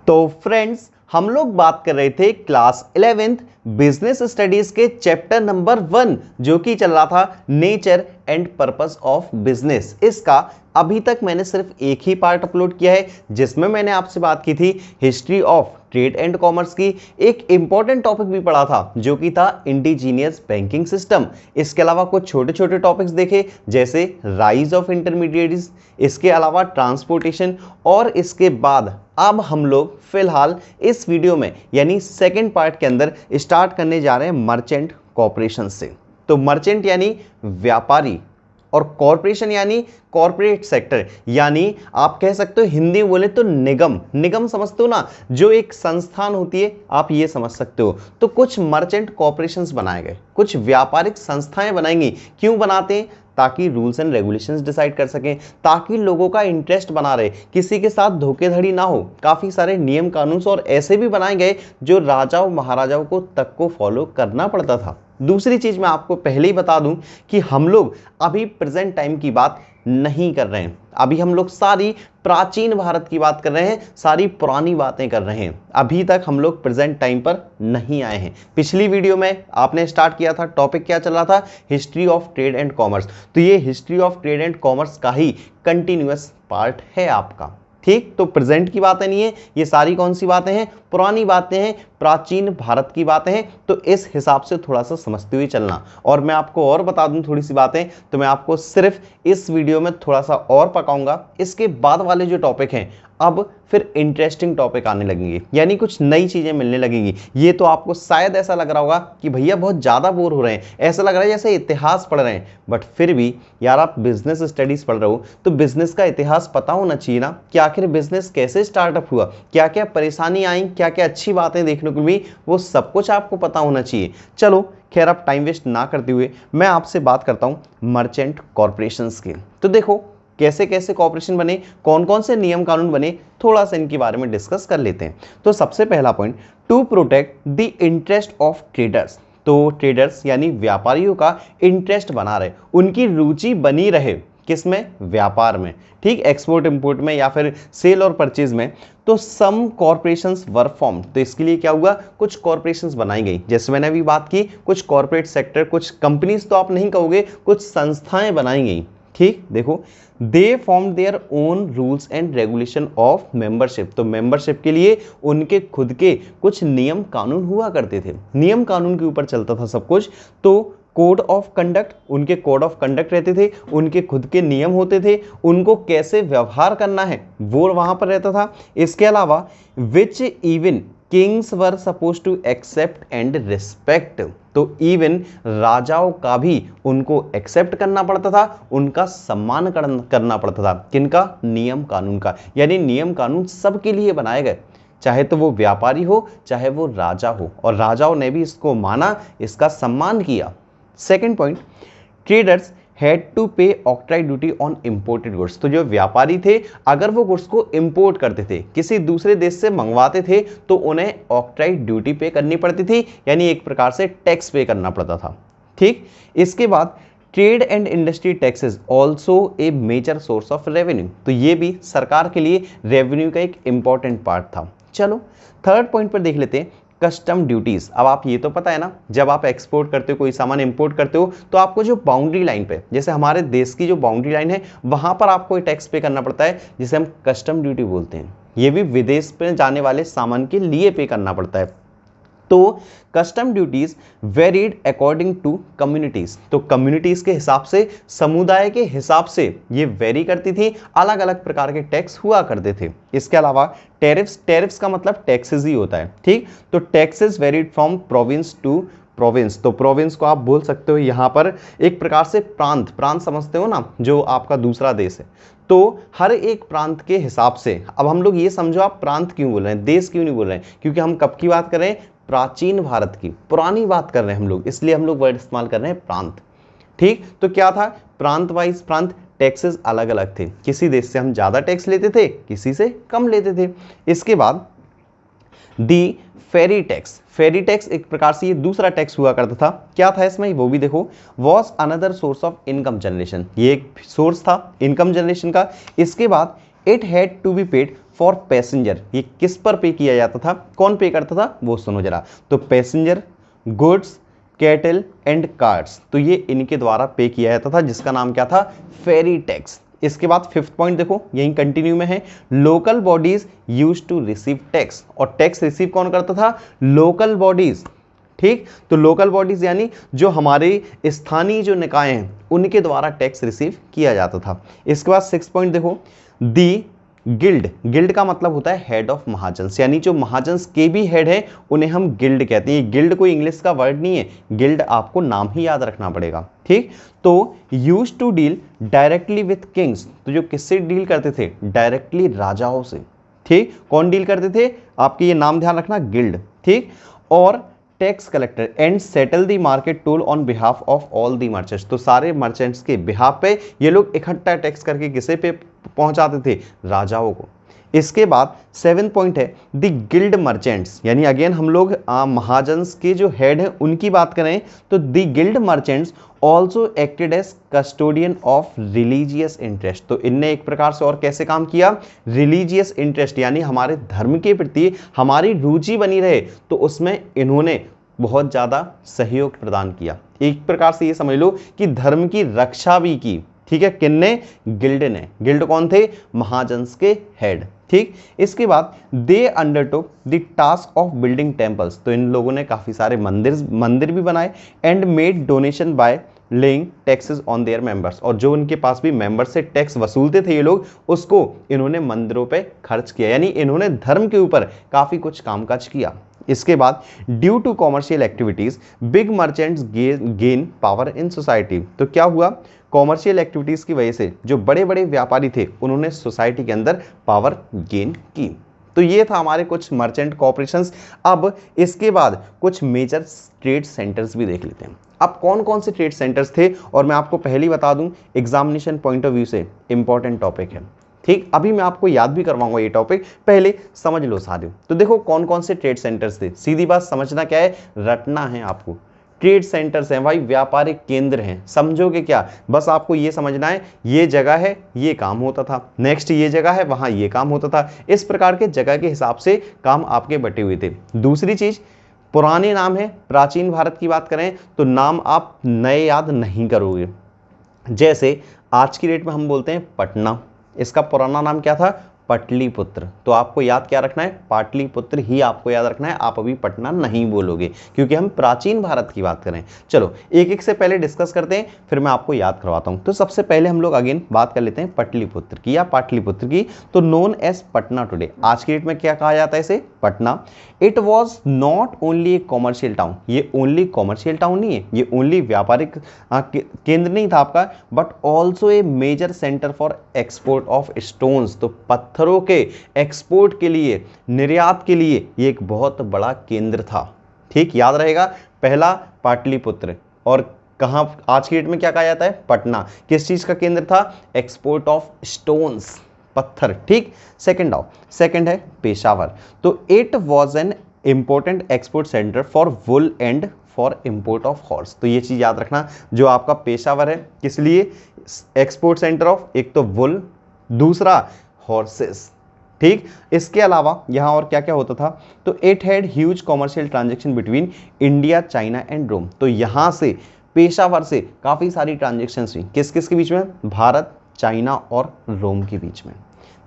तो फ्रेंड्स, हम लोग बात कर रहे थे क्लास 11th बिजनेस स्टडीज के चैप्टर नंबर 1 जो कि चल रहा था nature and purpose of business. इसका अभी तक मैंने सिर्फ एक ही पार्ट अपलोड किया है जिसमें मैंने आपसे बात की थी history of trade and commerce की। एक इंपॉर्टेंट टॉपिक भी पढ़ा था जो कि था इंडिजीनियस बैंकिंग सिस्टम। इसके अलावा कुछ छोटे छोटे टॉपिक्स देखे जैसे राइज ऑफ इंटरमीडिएट्स, इसके अलावा ट्रांसपोर्टेशन, और इसके बाद अब हम लोग फिलहाल इस वीडियो में यानी सेकंड पार्ट के अंदर स्टार्ट करने जा रहे हैं मर्चेंट कॉर्पोरेशन से। तो मर्चेंट यानी व्यापारी और कॉर्पोरेशन यानी कॉर्पोरेट सेक्टर, यानी आप कह सकते हो हिंदी में बोले तो निगम। निगम समझते हो ना, जो एक संस्थान होती है, आप ये समझ सकते हो। तो कुछ मर्चेंट कॉर्पोरेशंस बनाए गए, कुछ व्यापारिक संस्थाएं बनाएंगी। क्यों बनाते हैं? ताकि रूल्स एंड रेगुलेशंस डिसाइड कर सकें, ताकि लोगों का इंटरेस्ट बना रहे, किसी के साथ धोखेधड़ी ना हो। काफी सारे नियम कानून और ऐसे भी बनाए गए जो राजाओं महाराजाओं को तक को फॉलो करना पड़ता था। दूसरी चीज मैं आपको पहले ही बता दूं कि हम लोग अभी प्रेजेंट टाइम की बात नहीं कर रहे हैं। अभी हम लोग सारी प्राचीन भारत की बात कर रहे हैं, सारी पुरानी बातें कर रहे हैं। अभी तक हम लोग प्रेजेंट टाइम पर नहीं आए हैं। पिछली वीडियो में आपने स्टार्ट किया था, टॉपिक क्या चल रहा था? History of trade and commerce. तो ये history of trade and commerce का ही कंटिन्यूअस पार्ट है आपका। ठीक, तो प्रेजेंट की बातें नहीं है, ये सारी कौन सी बातें हैं? पुरानी बातें हैं, प्राचीन भारत की बातें हैं। तो इस हिसाब से थोड़ा सा समझते हुए चलना। और मैं आपको और बता दूं थोड़ी सी बातें, तो मैं आपको सिर्फ इस वीडियो में थोड़ा सा और पकाऊंगा। इसके बाद वाले जो टॉपिक हैं अब फिर इंटरेस्टिंग टॉपिक आने लगेंगे, यानी कुछ नई चीजें मिलने लगेंगी। ये तो आपको शायद ऐसा लग रहा होगा कि भैया बहुत ज्यादा बोर हो रहे हैं, ऐसा लग रहा है जैसे इतिहास पढ़ रहे हैं। बट फिर भी यार, आप बिजनेस स्टडीज पढ़ रहे हो तो बिजनेस का इतिहास पता होना चाहिए ना, कि आखिर बिजनेस कैसे स्टार्टअप हुआ, क्या क्या परेशानी आई, क्या क्या अच्छी बातें देखने को मिली, वो सब कुछ आपको पता होना चाहिए। चलो खैर, अब टाइम वेस्ट ना करते हुए मैं आपसे बात करता हूं मर्चेंट कॉर्पोरेशंस की। तो देखो कैसे कैसे कॉर्पोरेशन बने, कौन कौन से नियम कानून बने, थोड़ा सा इनके बारे में डिस्कस कर लेते हैं। तो सबसे पहला point, to protect the interest of traders. तो ट्रेडर्स यानी व्यापारियों का इंटरेस्ट बना रहे, उनकी रुचि बनी रहे, किसमें? व्यापार में। ठीक, एक्सपोर्ट इंपोर्ट में या फिर सेल और परचेज में। तो सम कॉर्पोरेशंस वर फॉर्म। तो इसके लिए क्या हुआ? कुछ कॉर्पोरेशंस बनाई गई। जैसे मैंने अभी बात की, कुछ कॉर्पोरेट सेक्टर, कुछ कंपनीज तो आप नहीं कहोगे, कुछ संस्थाएं बनाई गई। ठीक, देखो, they form their own rules and regulation of membership. तो मेंबरशिप के लिए उनके खुद के कुछ नियम कानून हुआ करते थे, नियम कानून के ऊपर चलता था सब कुछ। तो कोड ऑफ कंडक्ट, उनके कोड ऑफ कंडक्ट रहते थे, उनके खुद के नियम होते थे, उनको कैसे व्यवहार करना है वो वहां पर रहता था। इसके अलावा which even kings were suppose to accept and respect. तो इवन राजाओं का भी उनको एक्सेप्ट करना पड़ता था, उनका सम्मान करना पड़ता था। किनका? नियम कानून का। यानी नियम कानून सबके लिए बनाए गए, चाहे तो वो व्यापारी हो चाहे वो राजा हो, और राजाओं ने भी इसको माना, इसका सम्मान किया। Second point, traders had to pay octroi duty on imported goods. तो जो व्यापारी थे, अगर वो गुड्स को इंपोर्ट करते थे, किसी दूसरे देश से मंगवाते थे, तो उन्हें ऑक्ट्राई ड्यूटी पे करनी पड़ती थी, यानी एक प्रकार से टैक्स पे करना पड़ता था। ठीक, इसके बाद trade and industry taxes also a major source of revenue. तो ये भी सरकार के लिए रेवेन्यू का एक इंपॉर्टेंट पार्ट था। चलो थर्ड पॉइंट पर देख लेते हैं, कस्टम ड्यूटीज। अब आप ये तो पता है ना, जब आप एक्सपोर्ट करते हो, कोई सामान इंपोर्ट करते हो, तो आपको जो बाउंड्री लाइन पे, जैसे हमारे देश की जो बाउंड्री लाइन है, वहां पर आपको टैक्स पे करना पड़ता है, जिसे हम कस्टम ड्यूटी बोलते हैं। ये भी विदेश पे जाने वाले सामान के लिए पे करना पड़ता है। तो custom duties varied according to communities. तो कम्युनिटीज के हिसाब से, समुदाय के हिसाब से ये वेरी करती थी, अलग अलग प्रकार के टैक्स हुआ करते थे। इसके अलावा टैरिफ्स, टैरिफ्स का मतलब टैक्सेस ही होता है। ठीक, तो taxes varied from province to province. तो प्रोविंस को आप बोल सकते हो यहाँ पर एक प्रकार से प्रांत, प्रांत समझते हो ना, जो आपका दूसरा देश है। तो हर एक प्रांत के हिसाब से, अब हम लोग ये समझो, आप प्रांत क्यों बोल रहे हैं, देश क्यों नहीं बोल रहे हैं? क्योंकि हम कब की बात कर रहे हैं? प्राचीन भारत की, पुरानी बात कर रहे हैं हम लोग, इसलिए हम लोग वर्ड इस्तेमाल कर रहे हैं प्रांत। ठीक, तो क्या था? प्रांत वाइज प्रांत टैक्सेस अलग अलग थे। किसी देश से हम ज्यादा टैक्स लेते थे, किसी से कम लेते थे। इसके बाद दी फेरी टैक्स। फेरी टैक्स एक प्रकार से ये दूसरा टैक्स हुआ करता था। क्या था इसमें, वो भी देखो, was another source of income generation. ये एक सोर्स था इनकम जनरेशन का। इसके बाद it had to be paid for passenger, ये किस पर पे किया जाता था, कौन पे करता था वो सुनो जरा। तो passenger, goods, cattle and cards, तो ये इनके द्वारा पे किया जाता था, जिसका नाम क्या था, फेरी टैक्स। इसके बाद फिफ्थ पॉइंट देखो, यही कंटिन्यू में है, local bodies use to receive tax, और टैक्स रिसीव कौन करता था, लोकल बॉडीज। ठीक, तो लोकल बॉडीज यानी जो हमारे स्थानीय जो निकाय हैं उनके द्वारा टैक्स रिसीव किया जाता था। इसके बाद सिक्स पॉइंट देखो, दी गिल्ड, गिल्ड का मतलब होता है हेड ऑफ महाजन्स, यानी जो महाजन्स के भी हेड है उन्हें हम गिल्ड कहते हैं। गिल्ड कोई इंग्लिश का वर्ड नहीं है, गिल्ड आपको नाम ही याद रखना पड़ेगा। ठीक, तो use to deal directly with kings, तो जो किससे डील करते थे, डायरेक्टली राजाओं से। ठीक, कौन डील करते थे, आपके ये नाम ध्यान रखना, गिल्ड। ठीक, और tax collector and settle the market toll on behalf of all the merchants, तो सारे मर्चेंट्स के बिहाफ पे ये लोग इकट्ठा टैक्स करके किसे पे पहुंचाते थे, राजाओं को। इसके बाद सेवन पॉइंट है द गिल्ड मर्चेंट्स, यानी अगेन हम लोग महाजन्स के जो हेड हैं उनकी बात करें तो the guild merchants also acted as custodian of religious interest, तो इनने एक प्रकार से और कैसे काम किया, रिलीजियस इंटरेस्ट, यानी हमारे धर्म के प्रति हमारी रुचि बनी रहे, तो उसमें इन्होंने बहुत ज़्यादा सहयोग प्रदान किया। एक प्रकार से ये समझ लो कि धर्म की रक्षा भी की। ठीक है, किन्ने, गिल्ड ने। गिल्ड कौन थे, महाजन्स के हेड। ठीक, इसके बाद they undertook the task of building temples, तो इन लोगों ने काफी सारे मंदिर भी बनाए, and made donation by laying taxes on their members, और जो उनके पास भी मेंबर से टैक्स वसूलते थे ये लोग, उसको इन्होंने मंदिरों पे खर्च किया, यानी इन्होंने धर्म के ऊपर काफी कुछ कामकाज किया। इसके बाद due to commercial activities big merchants gain power in society, तो क्या हुआ, कॉमर्शियल एक्टिविटीज की वजह से जो बड़े बड़े व्यापारी थे उन्होंने सोसाइटी के अंदर पावर गेन की। तो ये था हमारे कुछ मर्चेंट कॉर्पोरेशंस। अब इसके बाद कुछ मेजर ट्रेड सेंटर्स भी देख लेते हैं। अब कौन कौन से ट्रेड सेंटर्स थे, और मैं आपको पहले ही बता दूं एग्जामिनेशन पॉइंट ऑफ व्यू से इंपॉर्टेंट टॉपिक है। ठीक, अभी मैं आपको याद भी करवाऊंगा ये टॉपिक, पहले समझ लो सारे। तो देखो कौन कौन से ट्रेड सेंटर्स थे, सीधी बात समझना क्या है, रटना है आपको। ट्रेड सेंटर्स हैं भाई, व्यापारिक केंद्र हैं, समझोगे क्या, बस आपको ये समझना है ये जगह है ये काम होता था, नेक्स्ट ये जगह है वहां ये काम होता था, इस प्रकार के जगह के हिसाब से काम आपके बटे हुए थे। दूसरी चीज, पुराने नाम है, प्राचीन भारत की बात करें तो नाम आप नए याद नहीं करोगे। जैसे आज की डेट में हम बोलते हैं पटना, इसका पुराना नाम क्या था, पटलिपुत्र, तो आपको याद क्या रखना है, पाटलिपुत्र ही आपको याद रखना है, आप अभी पटना नहीं बोलोगे क्योंकि हम प्राचीन भारत की बात करें। चलो एक एक से पहले डिस्कस करते हैं, फिर मैं आपको याद करवाता हूं। तो सबसे पहले हम लोग अगेन बात कर लेते हैं पटलिपुत्र की या पाटलिपुत्र की, तो नोन एज पटना टुडे, आज की डेट में क्या कहा जाता है इसे, Patna. It was not only a commercial town, ये ओनली कॉमर्शियल टाउन नहीं है, ये ओनली व्यापारिक केंद्र नहीं था आपका, but also a major centre for export of stones, तो पत्थरों के एक्सपोर्ट के लिए, निर्यात के लिए ये एक बहुत बड़ा केंद्र था। ठीक, याद रहेगा, पहला पाटलिपुत्र, और कहां आज की डेट में क्या कहा जाता है, पटना, किस चीज का केंद्र था, एक्सपोर्ट ऑफ स्टोन्स, पत्थर। ठीक, सेकंड है पेशावर, तो it was an important export centre for wool and for import of horse, तो ये चीज याद रखना, जो आपका पेशावर है किस लिए, एक्सपोर्ट सेंटर ऑफ, एक तो वुल, दूसरा हॉर्सेस। ठीक, इसके अलावा यहां और क्या क्या होता था, तो it had huge commercial transaction between India, China and Rome, तो यहां से पेशावर से काफी सारी ट्रांजेक्शन हुई, किस किस के बीच में, भारत, चाइना और रोम के बीच में।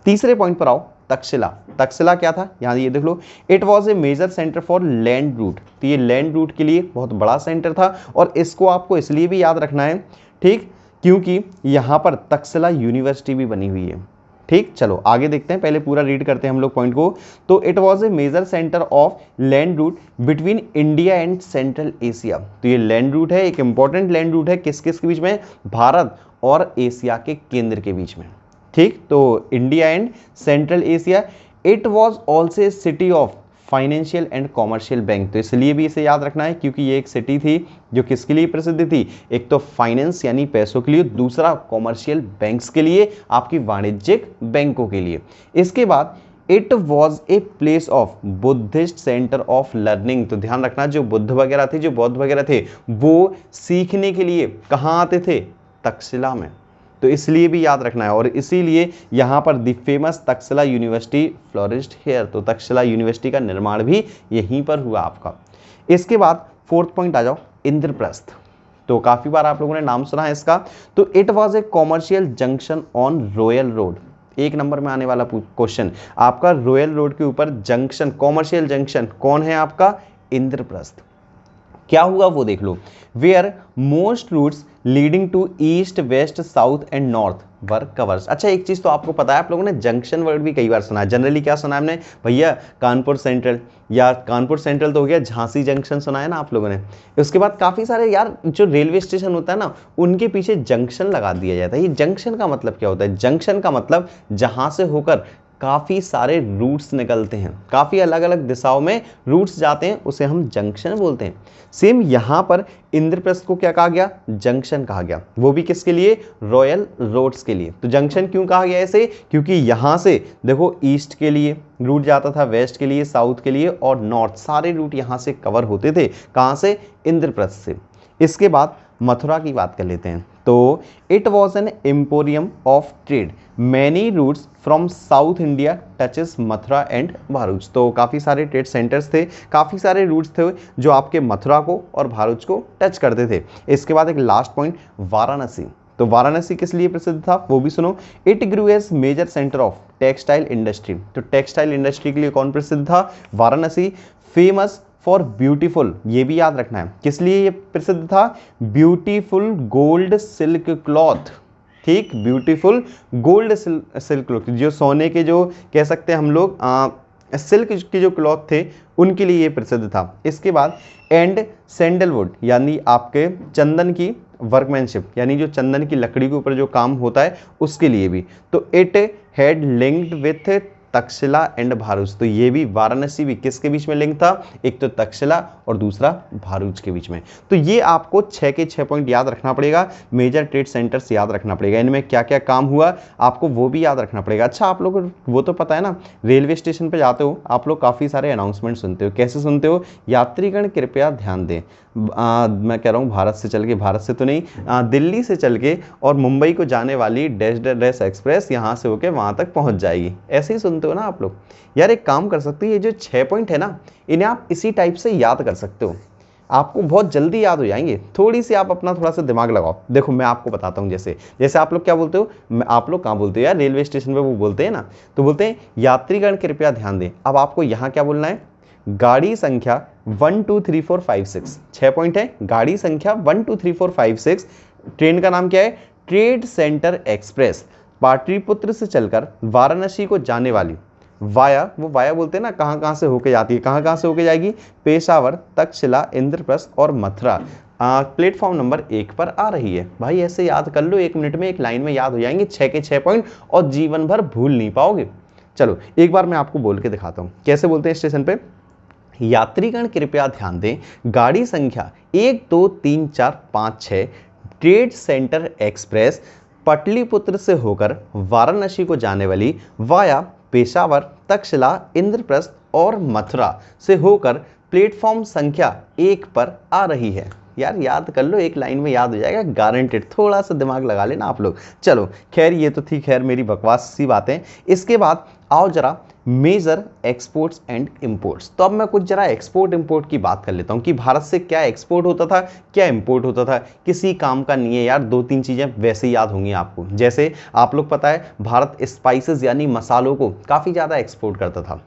तीसरे पॉइंट पर आओ, तक्षशिला। तक्षशिला क्या था, यहां ये देख लो, it was a major centre for land route, तो ये लैंड रूट के लिए बहुत बड़ा सेंटर था, और इसको आपको इसलिए भी याद रखना है, ठीक, क्योंकि यहां पर तक्षशिला यूनिवर्सिटी भी बनी हुई है। ठीक, चलो आगे देखते हैं, पहले पूरा रीड करते हैं हम लोग पॉइंट को। तो it was a major centre of land route between India and Central Asia, तो ये लैंड रूट है, एक इंपॉर्टेंट लैंड रूट है, किस किस के बीच में, भारत और एशिया के केंद्र के बीच में। ठीक, तो India and Central Asia. It was also a city of financial and commercial bank, तो इसलिए भी इसे याद रखना है क्योंकि ये एक सिटी थी जो किसके लिए प्रसिद्ध थी, एक तो फाइनेंस यानी पैसों के लिए, दूसरा कॉमर्शियल बैंक्स के लिए, आपकी वाणिज्यिक बैंकों के लिए। इसके बाद it was a place of Buddhist centre of learning, तो ध्यान रखना जो बुद्ध वगैरह थे, वो सीखने के लिए कहाँ आते थे, तक्षशिला में। तो इसलिए भी याद रखना है, और इसीलिए यहाँ पर the famous Takshashila university flourished here, तो तक्षशिला यूनिवर्सिटी का निर्माण भी यहीं पर हुआ आपका। इसके बाद फोर्थ पॉइंट आ जाओ, इंद्रप्रस्थ। तो काफी बार आप लोगों ने नाम सुना है इसका। तो it was a commercial junction on royal road, एक नंबर में आने वाला क्वेश्चन आपका, रॉयल रोड के ऊपर जंक्शन, कॉमर्शियल जंक्शन कौन है आपका, इंद्रप्रस्थ। क्या हुआ वो देख लो, where most routes leading to east west south and north were covers. अच्छा एक चीज तो आपको पता है, आप लोगों ने जंक्शन वर्ड भी कई बार सुना है। जनरली क्या सुना है हमने भैया, कानपुर सेंट्रल, या कानपुर सेंट्रल तो हो गया, झांसी जंक्शन सुना है ना आप लोगों ने। उसके बाद काफी सारे यार जो रेलवे स्टेशन होता है ना, उनके पीछे जंक्शन लगा दिया जाता है। ये जंक्शन का मतलब क्या होता है, जंक्शन का मतलब जहां से होकर काफ़ी सारे रूट्स निकलते हैं, काफ़ी अलग अलग दिशाओं में रूट्स जाते हैं, उसे हम जंक्शन बोलते हैं। सेम यहाँ पर इंद्रप्रस्थ को क्या कहा गया, जंक्शन कहा गया, वो भी किसके लिए, रॉयल रोड्स के लिए। तो जंक्शन क्यों कहा गया ऐसे, क्योंकि यहाँ से देखो ईस्ट के लिए रूट जाता था, वेस्ट के लिए, साउथ के लिए और नॉर्थ, सारे रूट यहाँ से कवर होते थे। कहाँ से, इंद्रप्रस्थ से। इसके बाद मथुरा की बात कर लेते हैं। तो it was an emporium of trade, many routes from South India touches Mathura and Bharuch. तो काफ़ी सारे ट्रेड सेंटर्स थे, काफ़ी सारे रूट्स थे जो आपके मथुरा को और भरूच को टच करते थे। इसके बाद एक लास्ट पॉइंट, वाराणसी। तो वाराणसी किस लिए प्रसिद्ध था वो भी सुनो। It grew as major centre of textile industry. तो टेक्सटाइल इंडस्ट्री के लिए कौन प्रसिद्ध था, वाराणसी। फेमस फॉर ब्यूटीफुल, ये भी याद रखना है, किस लिए ये प्रसिद्ध था, ब्यूटीफुल गोल्ड सिल्क क्लॉथ। ठीक, ब्यूटीफुल गोल्ड सिल्क क्लॉथ, जो सोने के जो कह सकते हैं हम लोग सिल्क के जो क्लॉथ थे उनके लिए ये प्रसिद्ध था। इसके बाद एंड सैंडलवुड, यानी आपके चंदन की वर्कमैनशिप, यानी जो चंदन की लकड़ी के ऊपर जो काम होता है उसके लिए भी। तो it had linked with Takshashila and Bharuch. तो ये भी वाराणसी भी किसके बीच में लिंक था, एक तो तक्षशिला और दूसरा भरूच के बीच में। तो ये आपको 6 के 6 पॉइंट याद रखना पड़ेगा, मेजर ट्रेड सेंटर्स याद रखना पड़ेगा, इनमें क्या क्या काम हुआ आपको वो भी याद रखना पड़ेगा। अच्छा आप लोग वो तो पता है ना, रेलवे स्टेशन पर जाते हो आप लोग काफ़ी सारे अनाउंसमेंट सुनते हो, कैसे सुनते हो, यात्रीगण कृपया ध्यान दें। मैं कह रहा हूँ भारत से चल के, भारत से तो नहीं, दिल्ली से चल के और मुंबई को जाने वाली डैश डैश एक्सप्रेस यहाँ से होके वहाँ तक पहुँच जाएगी, ऐसे ही सुनते हो ना आप लोग। यार एक काम कर सकते हो, ये जो 6 पॉइंट है ना, इन्हें आप इसी टाइप से याद कर सकते हो, आपको बहुत जल्दी याद हो जाएंगे। थोड़ी सी आप अपना थोड़ा सा दिमाग लगाओ। देखो मैं आपको बताता हूँ, जैसे जैसे आप लोग क्या बोलते हो, आप लोग कहाँ बोलते हो यार, रेलवे स्टेशन पे वो बोलते हैं ना, तो बोलते हैं यात्रीगण कृपया ध्यान दें। अब आपको यहाँ क्या बोलना है, गाड़ी संख्या 1 2 3 4 5 6, 6 पॉइंट है, गाड़ी संख्या 1 2 3 4 5 6। ट्रेन का नाम क्या है, ट्रेड सेंटर एक्सप्रेस, पाटलिपुत्र से चलकर वाराणसी को जाने वाली, वाया, वो वाया बोलते हैं ना, कहाँ कहाँ से होके जाती है, कहाँ कहाँ से होके जाएगी, पेशावर, तक्षशिला, इंद्रप्रस्थ और मथुरा, प्लेटफॉर्म नंबर 1 पर आ रही है। भाई ऐसे याद कर लो, 1 मिनट में एक लाइन में याद हो जाएंगे 6 के 6 पॉइंट, और जीवन भर भूल नहीं पाओगे। चलो एक बार मैं आपको बोल के दिखाता हूँ कैसे बोलते हैं स्टेशन पे। यात्रीगण कृपया ध्यान दें, गाड़ी संख्या 1 2 3 4 5 6 ट्रेड सेंटर एक्सप्रेस पाटलिपुत्र से होकर वाराणसी को जाने वाली, वाया पेशावर, तक्षशिला, इंद्रप्रस्थ और मथुरा से होकर प्लेटफॉर्म संख्या 1 पर आ रही है। यार याद कर लो, एक लाइन में याद हो जाएगा गारंटेड, थोड़ा सा दिमाग लगा लेना आप लोग। चलो खैर ये तो थी खैर मेरी बकवास सी बातें। इसके बाद आओ जरा मेजर एक्सपोर्ट्स एंड इंपोर्ट्स। तो अब मैं कुछ जरा एक्सपोर्ट इंपोर्ट की बात कर लेता हूँ कि भारत से क्या एक्सपोर्ट होता था, क्या इंपोर्ट होता था, किसी काम का नहीं है यार, 2-3 चीज़ें वैसे ही याद होंगी आपको। जैसे आप लोग पता है भारत स्पाइसेस यानी मसालों को काफ़ी ज़्यादा एक्सपोर्ट करता था,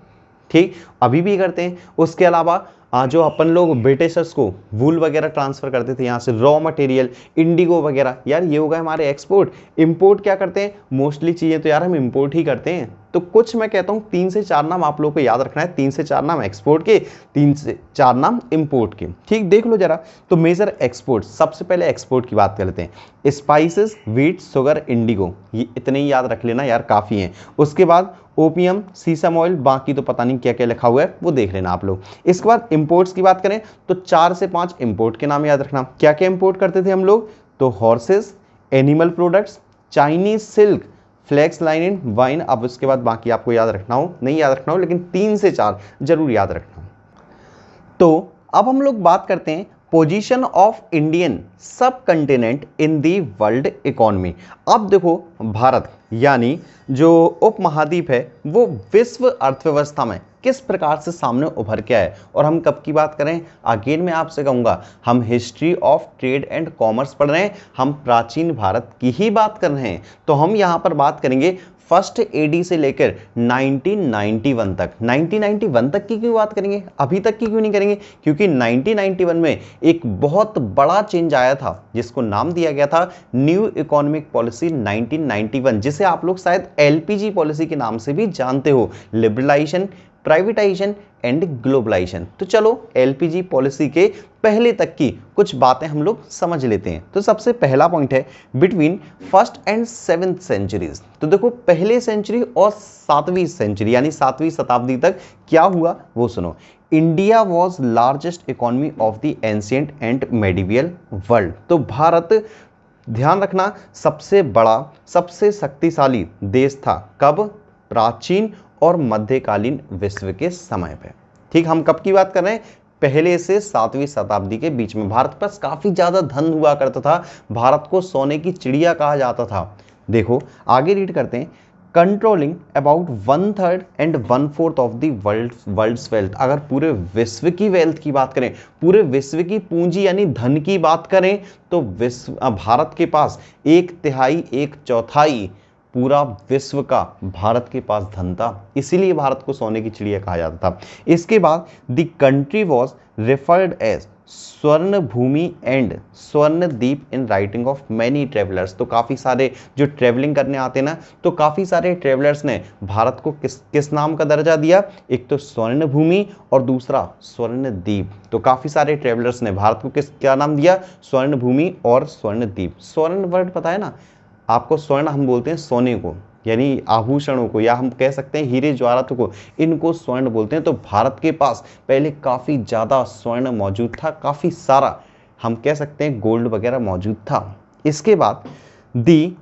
ठीक, अभी भी करते हैं। उसके अलावा जो अपन लोग ब्रिटिशर्स को वूल वगैरह ट्रांसफ़र करते थे यहाँ से, रॉ मटेरियल, इंडिगो वगैरह, यार ये हो गए हमारे एक्सपोर्ट। इंपोर्ट क्या करते हैं, मोस्टली चीज़ें तो यार हम इंपोर्ट ही करते हैं। तो कुछ मैं कहता हूँ 3 से 4 नाम आप लोगों को याद रखना है, 3 से 4 नाम एक्सपोर्ट के, 3 से 4 नाम इंपोर्ट के, ठीक, देख लो जरा। तो मेजर एक्सपोर्ट, सबसे पहले एक्सपोर्ट की बात कर लेते हैं। स्पाइसेस, व्हीट, शुगर, इंडिगो, ये इतने ही याद रख लेना यार, काफ़ी हैं। उसके बाद ओपियम, सीसम ऑयल, बाकी तो पता नहीं क्या क्या लिखा हुआ है वो देख लेना आप लोग। इसके बाद इंपोर्ट्स की बात करें तो 4 से 5 इंपोर्ट के नाम याद रखना। क्या क्या इंपोर्ट करते थे हम लोग, तो horses, animal products, Chinese silk, flax linen, wine. अब उसके बाद बाकी आपको याद रखना हो, नहीं याद रखना हो, लेकिन 3 से 4 जरूर याद रखना। तो अब हम लोग बात करते हैं पोजीशन ऑफ इंडियन सब continent in the world economy. अब देखो भारत यानी जो उपमहाद्वीप है वो विश्व अर्थव्यवस्था में किस प्रकार से सामने उभर के आए। और हम कब की बात करें, अगेन मैं आपसे कहूंगा हम history of trade and commerce पढ़ रहे हैं, हम प्राचीन भारत की ही बात कर रहे हैं। तो हम यहां पर बात करेंगे फर्स्ट एडी से लेकर 1991 तक। 1991 तक की क्यों बात करेंगे, अभी तक की क्यों नहीं करेंगे, क्योंकि 1991 में एक बहुत बड़ा चेंज आया था जिसको नाम दिया गया था न्यू इकोनॉमिक पॉलिसी 1991, जिसे आप लोग शायद एलपीजी पॉलिसी के नाम से भी जानते हो, लिबरलाइजेशन, प्राइवेटाइजेशन एंड ग्लोबलाइजेशन। तो चलो एलपीजी पॉलिसी के पहले तक की कुछ बातें हम लोग समझ लेते हैं। तो सबसे पहला पॉइंट है between first and seventh centuries. तो देखो पहले सेंचुरी और 7वीं सेंचुरी यानी 7वीं शताब्दी तक क्या हुआ वो सुनो। India was largest economy of the ancient and medieval world. तो भारत, ध्यान रखना, सबसे बड़ा सबसे शक्तिशाली देश था। कब, प्राचीन और मध्यकालीन विश्व के समय पे। ठीक, हम कब की बात कर रहे हैं, पहले से 7वीं शताब्दी के बीच में। भारत पर काफी ज्यादा धन हुआ करता था, भारत को सोने की चिड़िया कहा जाता था। देखो आगे रीड करते हैं, controlling about 1/3 and 1/4 of the world's wealth. अगर पूरे विश्व की वेल्थ की बात करें, पूरे विश्व की पूंजी यानी धन की बात करें, तो भारत के पास 1/3 1/4 पूरा विश्व का भारत के पास धन था, इसीलिए भारत को सोने की चिड़िया कहा जाता था। इसके बाद the country was referred as Swarna Bhumi and Swarna Dweep in writing of many travellers. तो काफ़ी सारे जो ट्रेवलिंग करने आते ना, तो काफ़ी सारे ट्रेवलर्स ने भारत को किस नाम का दर्जा दिया, एक तो स्वर्ण भूमि और दूसरा स्वर्ण द्वीप। तो काफ़ी सारे ट्रेवलर्स ने भारत को क्या नाम दिया, स्वर्ण भूमि और स्वर्ण द्वीप। स्वर्ण वर्ड पता है ना आपको, स्वर्ण हम बोलते हैं सोने को यानी आभूषणों को, या हम कह सकते हैं हीरे जवाहरातों को, इनको स्वर्ण बोलते हैं। तो भारत के पास पहले काफ़ी ज़्यादा स्वर्ण मौजूद था, काफ़ी सारा हम कह सकते हैं गोल्ड वगैरह मौजूद था। इसके बाद दी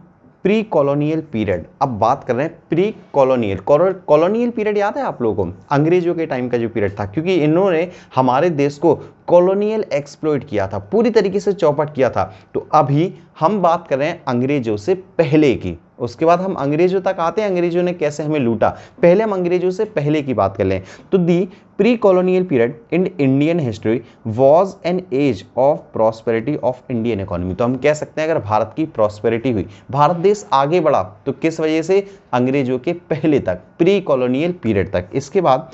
प्री कॉलोनियल पीरियड। अब बात कर रहे हैं प्री कॉलोनियल। कॉलोनियल पीरियड याद है आप लोगों को, अंग्रेजों के टाइम का जो पीरियड था, क्योंकि इन्होंने हमारे देश को कॉलोनियल एक्सप्लॉइट किया था, पूरी तरीके से चौपट किया था। तो अभी हम बात कर रहे हैं अंग्रेजों से पहले की, उसके बाद हम अंग्रेजों तक आते हैं, अंग्रेजों ने कैसे हमें लूटा। पहले हम अंग्रेजों से पहले की बात कर लें। तो the pre colonial period in Indian history was an age of prosperity of Indian economy. तो हम कह सकते हैं अगर भारत की प्रॉस्पेरिटी हुई, भारत देश आगे बढ़ा, तो किस वजह से, अंग्रेजों के पहले तक, प्री कॉलोनियल पीरियड तक। इसके बाद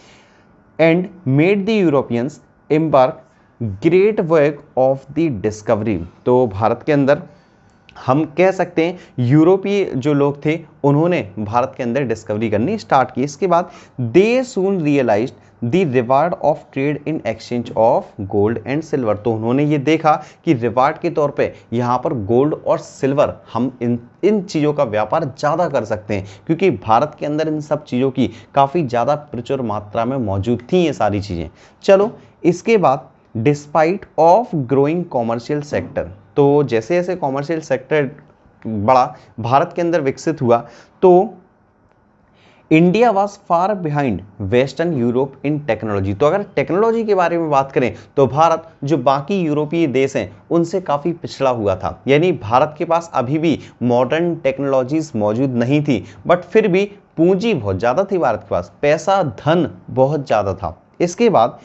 and made the Europeans embark great work of the discovery. तो भारत के अंदर हम कह सकते हैं यूरोपीय जो लोग थे उन्होंने भारत के अंदर डिस्कवरी करनी स्टार्ट की। इसके बाद they soon realised the reward of trade in exchange of gold and silver. तो उन्होंने ये देखा कि रिवार्ड के तौर पे यहाँ पर गोल्ड और सिल्वर, हम इन चीज़ों का व्यापार ज़्यादा कर सकते हैं, क्योंकि भारत के अंदर इन सब चीज़ों की काफ़ी ज़्यादा प्रचुर मात्रा में मौजूद थी ये सारी चीज़ें। चलो इसके बाद despite of growing commercial sector. तो जैसे जैसे कॉमर्शियल सेक्टर बड़ा भारत के अंदर विकसित हुआ, तो India was far behind western Europe in technology. तो अगर टेक्नोलॉजी के बारे में बात करें तो भारत जो बाकी यूरोपीय देश हैं उनसे काफ़ी पिछड़ा हुआ था, यानी भारत के पास अभी भी मॉडर्न टेक्नोलॉजीज मौजूद नहीं थी, बट फिर भी पूंजी बहुत ज़्यादा थी भारत के पास, पैसा धन बहुत ज़्यादा था। इसके बाद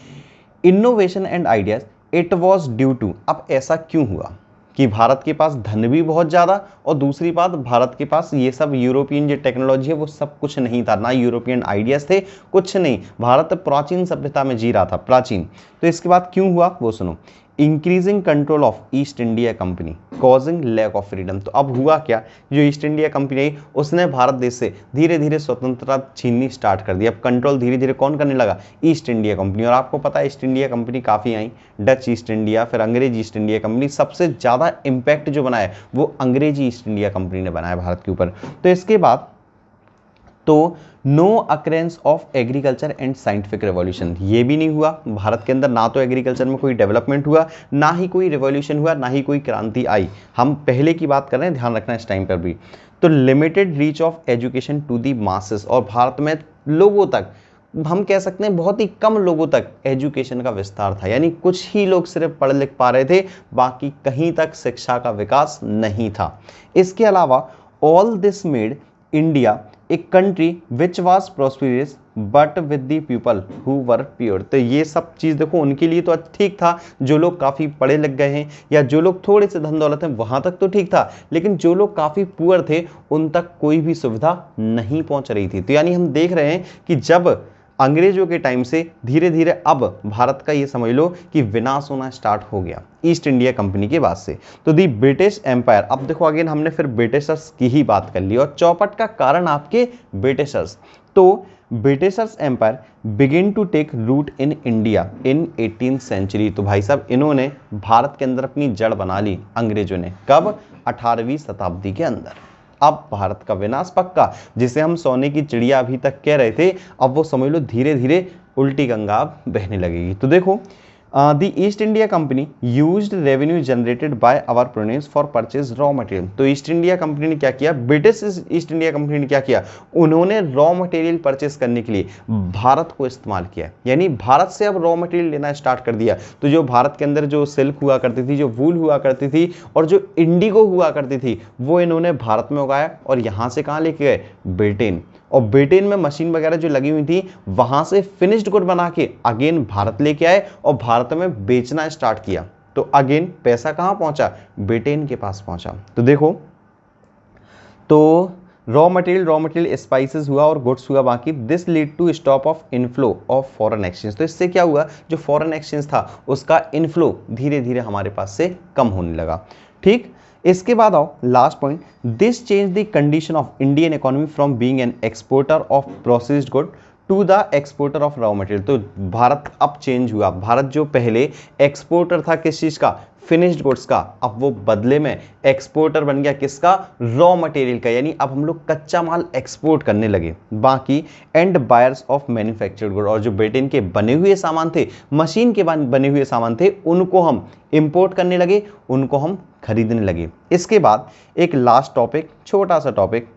innovation and ideas it was due to. अब ऐसा क्यों हुआ कि भारत के पास धन भी बहुत ज़्यादा और दूसरी बात भारत के पास ये सब यूरोपियन जो टेक्नोलॉजी है वो सब कुछ नहीं था, ना यूरोपियन आइडियाज़ थे, कुछ नहीं। भारत प्राचीन सभ्यता में जी रहा था, प्राचीन। तो इसके बाद क्यों हुआ वो सुनो। Increasing control of East India Company causing lack of freedom. तो अब हुआ क्या, जो ईस्ट इंडिया कंपनी आई उसने भारत देश से धीरे धीरे स्वतंत्रता छीननी स्टार्ट कर दी। अब कंट्रोल धीरे धीरे कौन करने लगा, ईस्ट इंडिया कंपनी। और आपको पता है ईस्ट इंडिया कंपनी काफ़ी आई, डच ईस्ट इंडिया, फिर अंग्रेजी ईस्ट इंडिया कंपनी। सबसे ज़्यादा इम्पैक्ट जो बनाया वो अंग्रेजी ईस्ट इंडिया कंपनी ने बनाया भारत के ऊपर। तो इसके बाद तो no occurrence of agriculture and scientific revolution, ये भी नहीं हुआ भारत के अंदर, ना तो एग्रीकल्चर में कोई डेवलपमेंट हुआ, ना ही कोई रिवॉल्यूशन हुआ, ना ही कोई क्रांति आई। हम पहले की बात कर रहे हैं, ध्यान रखना इस टाइम पर भी। तो limited reach of education to the masses, और भारत में लोगों तक हम कह सकते हैं बहुत ही कम लोगों तक एजुकेशन का विस्तार था, यानी कुछ ही लोग सिर्फ पढ़ लिख पा रहे थे, बाकी कहीं तक शिक्षा का विकास नहीं था। इसके अलावा all this made India a country which was prosperous but with the people who were pure. तो ये सब चीज़ देखो उनके लिए तो ठीक था, जो लोग काफ़ी पढ़े लिख गए हैं या जो लोग थोड़े से धन दौलत हैं वहाँ तक तो ठीक था, लेकिन जो लोग काफ़ी पुअर थे उन तक कोई भी सुविधा नहीं पहुँच रही थी। तो यानी हम देख रहे हैं कि जब अंग्रेजों के टाइम से धीरे धीरे अब भारत का ये समझ लो कि विनाश होना स्टार्ट हो गया ईस्ट इंडिया कंपनी के बाद से। तो दी ब्रिटिश एम्पायर, अब देखो अगेन हमने फिर ब्रिटिशर्स की ही बात कर ली और चौपट का कारण आपके ब्रिटिशर्स। तो Britishers empire begin to take root in India in 18th century. तो भाई साहब इन्होंने भारत के अंदर अपनी जड़ बना ली अंग्रेजों ने, कब? 18वीं शताब्दी के अंदर। अब भारत का विनाश पक्का, जिसे हम सोने की चिड़िया अभी तक कह रहे थे, अब वो समझ लो धीरे धीरे उल्टी गंगा बहने लगेगी। तो देखो the East India Company used revenue generated by our provinces for purchase raw material. तो ईस्ट इंडिया कंपनी ने क्या किया, ब्रिटिश ईस्ट इंडिया कंपनी ने क्या किया, उन्होंने रॉ मटेरियल परचेस करने के लिए भारत को इस्तेमाल किया, यानी भारत से अब रॉ मटेरियल लेना स्टार्ट कर दिया। तो जो भारत के अंदर जो सिल्क हुआ करती थी, जो वूल हुआ करती थी और जो इंडिगो हुआ करती थी, वो इन्होंने भारत में उगाया और यहाँ से कहाँ लेके गए, ब्रिटेन। और ब्रिटेन में मशीन वगैरह जो लगी हुई थी वहां से फिनिश्ड गुड बना के अगेन भारत लेके आए और भारत में बेचना स्टार्ट किया। तो अगेन पैसा कहां पहुंचा, ब्रिटेन के पास पहुंचा। तो देखो तो रॉ मटेरियल स्पाइसेस हुआ और गुड्स हुआ बाकी। This lead to stop of inflow of foreign exchange. तो इससे क्या हुआ, जो फॉरेन एक्सचेंज था उसका इनफ्लो धीरे धीरे हमारे पास से कम होने लगा। ठीक, इसके बाद आओ last point, this change the condition of Indian economy from being an exporter of processed good to the exporter of raw material. तो भारत अब चेंज हुआ, भारत जो पहले एक्सपोर्टर था किस चीज का, फिनिश्ड गुड्स का, अब वो बदले में एक्सपोर्टर बन गया किसका, रॉ मटेरियल का, यानी अब हम लोग कच्चा माल एक्सपोर्ट करने लगे। बाकी and buyers of manufactured good, और जो ब्रिटेन के बने हुए सामान थे, मशीन के बने हुए सामान थे, उनको हम इंपोर्ट करने लगे, उनको हम खरीदने लगे। इसके बाद एक लास्ट टॉपिक, छोटा सा टॉपिक,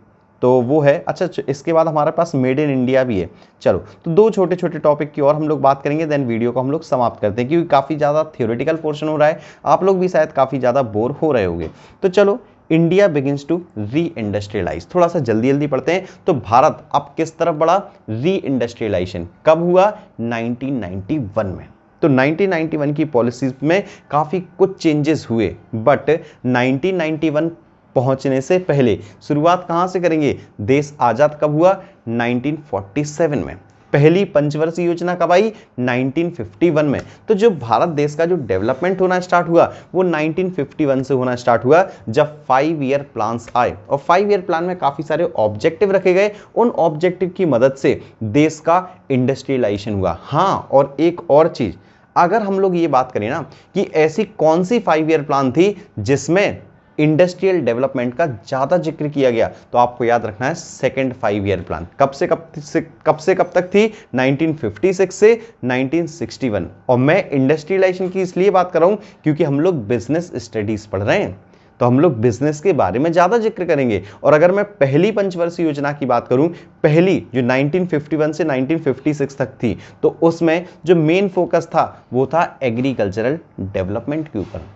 तो वो है, अच्छा इसके बाद हमारे पास मेड इन इंडिया भी है। चलो तो दो छोटे छोटे टॉपिक की और हम लोग बात करेंगे, देन वीडियो को हम लोग समाप्त करते हैं, क्योंकि काफ़ी ज़्यादा थियोरेटिकल पोर्शन हो रहा है, आप लोग भी शायद काफ़ी ज़्यादा बोर हो रहे होंगे। तो चलो, India begins to reindustrialise, थोड़ा सा जल्दी जल्दी पढ़ते हैं। तो भारत अब किस तरफ बढ़ा, री इंडस्ट्रियलाइजेशन कब हुआ, 1991 में। तो 1991 की पॉलिसीज में काफ़ी कुछ चेंजेस हुए, बट 1991 पहुंचने से पहले शुरुआत कहां से करेंगे, देश आजाद कब हुआ, 1947 में। पहली पंचवर्षीय योजना कब आई, 1951 में। तो जो भारत देश का जो डेवलपमेंट होना स्टार्ट हुआ वो 1951 से होना स्टार्ट हुआ, जब 5 ईयर प्लान्स आए और 5 ईयर प्लान में काफी सारे ऑब्जेक्टिव रखे गए, उन ऑब्जेक्टिव की मदद से देश का इंडस्ट्रियलाइजेशन हुआ। हाँ, और एक और चीज, अगर हम लोग ये बात करें ना कि ऐसी कौन सी 5 ईयर प्लान थी जिसमें इंडस्ट्रियल डेवलपमेंट का ज्यादा जिक्र किया गया, तो आपको याद रखना है सेकंड 5 ईयर प्लान। कब से कब तक थी, 1956 से 1961। और मैं इंडस्ट्रियलाइजेशन की इसलिए बात कर रहा हूं क्योंकि हम लोग बिजनेस स्टडीज पढ़ रहे हैं, तो हम लोग बिजनेस के बारे में ज्यादा जिक्र करेंगे। और अगर मैं पहली पंचवर्षीय योजना की बात करूं, पहली जो 1951 से 1956 तक थी, तो उसमें जो मेन फोकस था वो था एग्रीकल्चरल डेवलपमेंट के ऊपर।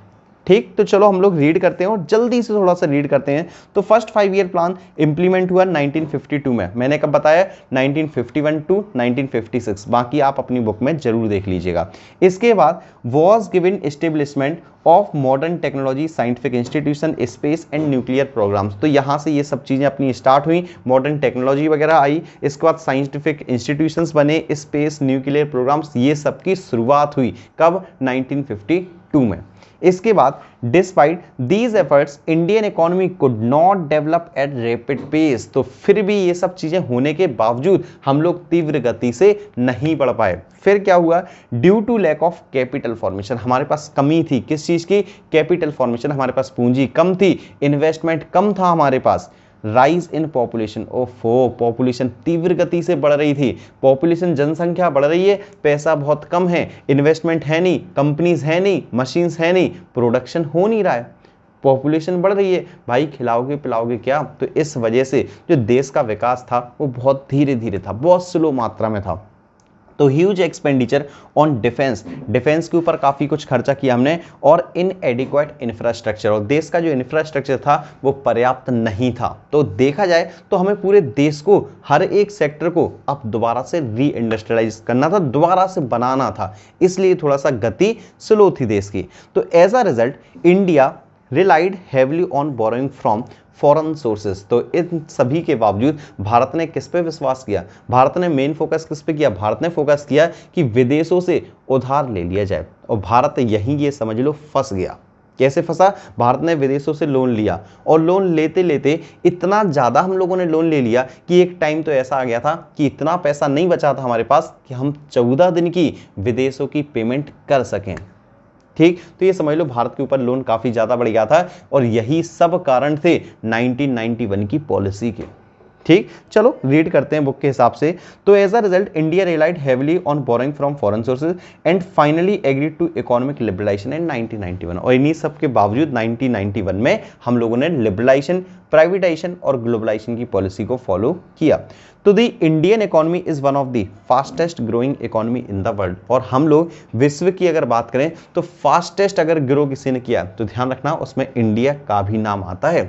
ठीक, तो चलो हम लोग रीड करते हैं और जल्दी से थोड़ा सा रीड करते हैं। तो फर्स्ट 5 ईयर प्लान इंप्लीमेंट हुआ 1952 में, मैंने कब बताया, 1951 टू 1956, बाकी आप अपनी बुक में जरूर देख लीजिएगा। इसके बाद was given establishment of modern technology, scientific institution, space and nuclear programmes. तो यहाँ से ये सब चीज़ें अपनी स्टार्ट हुई, मॉडर्न टेक्नोलॉजी वगैरह आई, इसके बाद साइंटिफिक इंस्टीट्यूशंस बने, स्पेस, न्यूक्लियर प्रोग्राम्स, ये सब की शुरुआत हुई कब, 1952 में। इसके बाद despite these efforts Indian economy could not develop at rapid pace. तो फिर भी ये सब चीजें होने के बावजूद हम लोग तीव्र गति से नहीं बढ़ पाए। फिर क्या हुआ, due to lack of capital formation, हमारे पास कमी थी किस चीज की, कैपिटल फॉर्मेशन, हमारे पास पूंजी कम थी, इन्वेस्टमेंट कम था हमारे पास। राइज इन पॉपुलेशन, ओफो, पॉपुलेशन तीव्र गति से बढ़ रही थी, पॉपुलेशन जनसंख्या बढ़ रही है, पैसा बहुत कम है, इन्वेस्टमेंट है नहीं, कंपनीज है नहीं, मशीन्स है नहीं, प्रोडक्शन हो नहीं रहा है, पॉपुलेशन बढ़ रही है, भाई खिलाओगे पिलाओगे क्या। तो इस वजह से जो देश का विकास था वो बहुत धीरे धीरे था, बहुत स्लो मात्रा में था। तो huge expenditure on defence, defence के ऊपर काफ़ी कुछ खर्चा किया हमने, और इनएडिक्वेट इंफ्रास्ट्रक्चर, और देश का जो इंफ्रास्ट्रक्चर था वो पर्याप्त नहीं था। तो देखा जाए तो हमें पूरे देश को, हर एक सेक्टर को अब दोबारा से री इंडस्ट्रियलाइज करना था, दोबारा से बनाना था, इसलिए थोड़ा सा गति स्लो थी देश की। तो as a result India relied heavily on borrowing from foreign sources. तो इन सभी के बावजूद भारत ने किस पे विश्वास किया? भारत ने मेन फोकस किस पे किया? भारत ने फोकस किया कि विदेशों से उधार ले लिया जाए, और भारत यहीं ये समझ लो फंस गया। कैसे फंसा? भारत ने विदेशों से लोन लिया, और लोन लेते लेते इतना ज़्यादा हम लोगों ने लोन ले लिया कि एक टाइम तो ऐसा आ गया था कि इतना पैसा नहीं बचा था हमारे पास कि हम 14 दिन की विदेशों की पेमेंट कर सकें। ठीक, तो ये समझ लो भारत के ऊपर लोन काफ़ी ज़्यादा बढ़ गया था, और यही सब कारण थे 1991 की पॉलिसी के। ठीक, चलो रीड करते हैं बुक के हिसाब से। तो as a result India relied heavily on borrowing from foreign sources and finally agreed to economic liberalisation in 1991। और इन्हीं सब के बावजूद 1991 में हम लोगों ने लिबरलाइजेशन, प्राइवेटाइजेशन और ग्लोबलाइजेशन की पॉलिसी को फॉलो किया। तो the Indian economy is one of the fastest growing economy in the world. और हम लोग विश्व की अगर बात करें तो फास्टेस्ट अगर ग्रो किसी ने किया तो ध्यान रखना उसमें इंडिया का भी नाम आता है।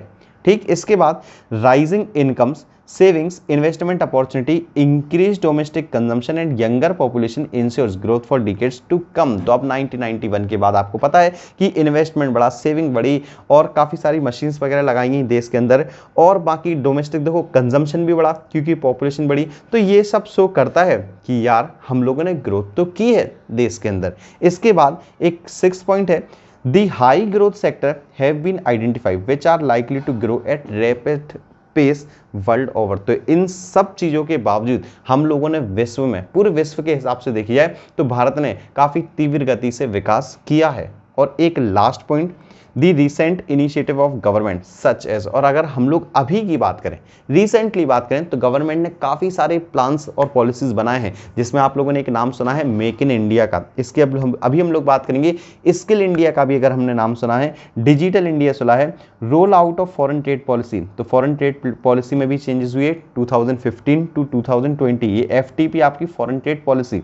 ठीक, इसके बाद rising incomes, savings, investment opportunity, increase domestic consumption and younger population ensures growth for decades to come. तो अब 1991 के बाद आपको पता है कि इन्वेस्टमेंट बढ़ा, सेविंग बढ़ी, और काफ़ी सारी मशीन्स वगैरह लगाई गई देश के अंदर, और बाकी डोमेस्टिक देखो कंजम्पशन भी बढ़ा क्योंकि पॉपुलेशन बढ़ी। तो ये सब शो करता है कि यार हम लोगों ने ग्रोथ तो की है देश के अंदर। इसके बाद एक 6 पॉइंट है, The high growth sector have been identified which are likely to grow at rapid pace world over। तो इन सब चीज़ों के बावजूद हम लोगों ने विश्व में, पूरे विश्व के हिसाब से देखी जाए तो भारत ने काफ़ी तीव्र गति से विकास किया है। और एक last point, the recent initiative of government such as. और अगर हम लोग अभी की बात करें, रिसेंटली बात करें, तो गवर्नमेंट ने काफ़ी सारे प्लान्स और पॉलिसीज़ बनाए हैं, जिसमें आप लोगों ने एक नाम सुना है मेक इन इंडिया का। इसके अभी हम लोग बात करेंगे स्किल इंडिया का भी, अगर हमने नाम सुना है, डिजिटल इंडिया सुना है, roll out of foreign trade policy. तो फॉरेन ट्रेड पॉलिसी में भी चेंजेस हुए 2015 टू 2020। ये FTP आपकी फॉरेन ट्रेड पॉलिसी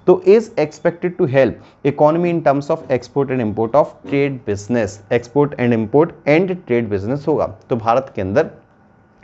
तो is expected to help economy in terms of export and import of trade business. Export and import and trade business होगा। तो भारत के अंदर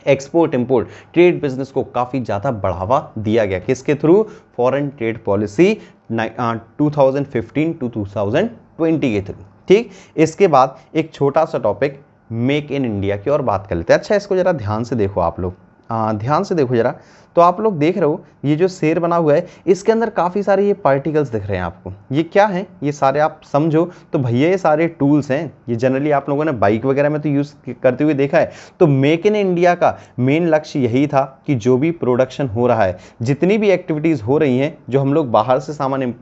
एक्सपोर्ट इंपोर्ट ट्रेड बिजनेस को काफ़ी ज़्यादा बढ़ावा दिया गया, किसके through? Foreign trade policy 2015 to 2020 के थ्रू। ठीक, इसके बाद एक छोटा सा टॉपिक मेक इन इंडिया की और बात कर लेते हैं। अच्छा, इसको जरा ध्यान से देखो आप लोग, ध्यान से देखो जरा। तो आप लोग देख रहे हो ये जो शेर बना हुआ है, इसके अंदर काफ़ी सारे ये पार्टिकल्स दिख रहे हैं आपको। ये क्या हैं? ये सारे आप समझो तो भैया ये सारे टूल्स हैं। ये जनरली आप लोगों ने बाइक वगैरह में तो यूज़ करते हुए देखा है। तो मेक इन इंडिया का मेन लक्ष्य यही था कि जो भी प्रोडक्शन हो रहा है, जितनी भी एक्टिविटीज़ हो रही हैं, जो हम लोग बाहर से सामान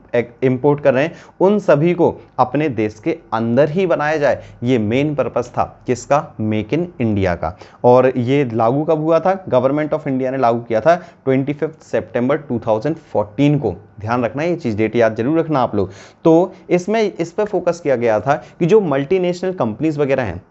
इम्पोर्ट कर रहे हैं, उन सभी को अपने देश के अंदर ही बनाया जाए। ये मेन पर्पस था किसका? मेक इन इंडिया का। और ये लागू कब हुआ था? गवर्नमेंट ऑफ इंडिया ने लागू किया था 25 सितंबर 2014 को। ध्यान रखना, ये चीज़ डेट याद जरूर रखना आप लोग। तो इसमें इस पर फोकस किया गया था कि जो मल्टीनेशनल कंपनीज वगैरह हैं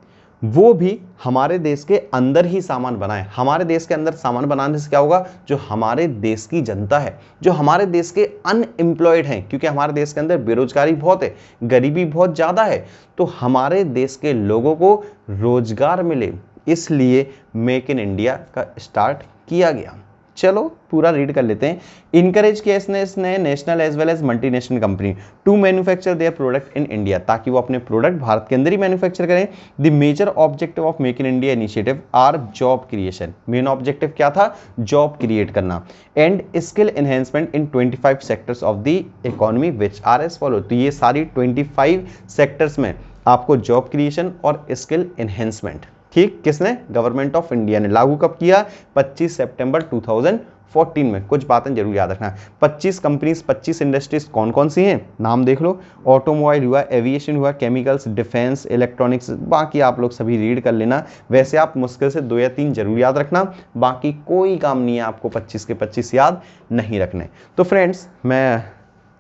वो भी हमारे देश के अंदर ही सामान बनाएं। हमारे देश के अंदर सामान बनाने से क्या होगा? जो हमारे देश की जनता है, जो हमारे देश के अनएम्प्लॉयड हैं, क्योंकि हमारे देश के अंदर बेरोजगारी बहुत है, गरीबी बहुत ज़्यादा है, तो हमारे देश के लोगों को रोजगार मिले, इसलिए मेक इन इंडिया का स्टार्ट किया गया। चलो पूरा रीड कर लेते हैं। इनकरेज किया इसने national as well as multinational company to manufacture their product in India, ताकि वो अपने प्रोडक्ट भारत के अंदर ही मैन्युफैक्चर करें। The major objective of Make in India initiative are job creation. Main objective क्या था? जॉब क्रिएट करना। And skill enhancement in 25 sectors of the economy which are as follow. तो ये सारी 25 सेक्टर्स में आपको जॉब क्रिएशन और स्किल एनहेंसमेंट, ठीक, किसने? गवर्नमेंट ऑफ इंडिया ने। लागू कब किया? 25 सितंबर 2014 में। कुछ बातें जरूर याद रखना। 25 कंपनीज, 25 इंडस्ट्रीज कौन कौन सी हैं? नाम देख लो। ऑटोमोबाइल हुआ, एविएशन हुआ, केमिकल्स, डिफेंस, इलेक्ट्रॉनिक्स, बाकी आप लोग सभी रीड कर लेना। वैसे आप मुश्किल से 2 या 3 जरूर याद रखना, बाकी कोई काम नहीं है आपको 25 के 25 याद नहीं रखने। तो फ्रेंड्स, मैं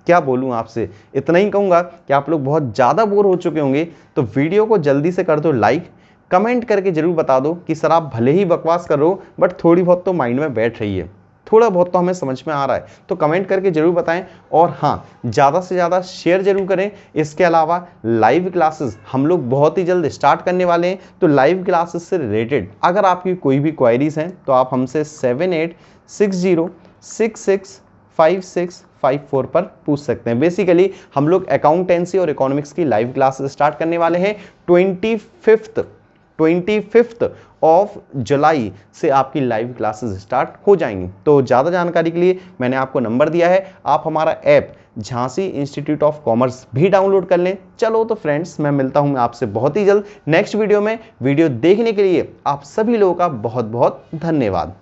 क्या बोलूँ आपसे, इतना ही कहूँगा कि आप लोग बहुत ज़्यादा बोर हो चुके होंगे, तो वीडियो को जल्दी से कर दो लाइक, कमेंट करके जरूर बता दो कि सर आप भले ही बकवास कर रहे हो बट थोड़ी बहुत तो माइंड में बैठ रही है। थोड़ा बहुत तो हमें समझ में आ रहा है, तो कमेंट करके जरूर बताएं। और हाँ, ज़्यादा से ज़्यादा शेयर जरूर करें। इसके अलावा लाइव क्लासेस हम लोग बहुत ही जल्द स्टार्ट करने वाले हैं, तो लाइव क्लासेस से रिलेटेड अगर आपकी कोई भी क्वायरीज हैं तो आप हमसे 7860665654 पर पूछ सकते हैं। बेसिकली हम लोग अकाउंटेंसी और इकोनॉमिक्स की लाइव क्लासेस स्टार्ट करने वाले हैं 25 ऑफ जुलाई से आपकी लाइव क्लासेस स्टार्ट हो जाएंगी। तो ज़्यादा जानकारी के लिए मैंने आपको नंबर दिया है, आप हमारा app Jhansi institute of commerce भी डाउनलोड कर लें। चलो तो फ्रेंड्स, मैं मिलता हूं आपसे बहुत ही जल्द नेक्स्ट वीडियो में। वीडियो देखने के लिए आप सभी लोगों का बहुत बहुत धन्यवाद।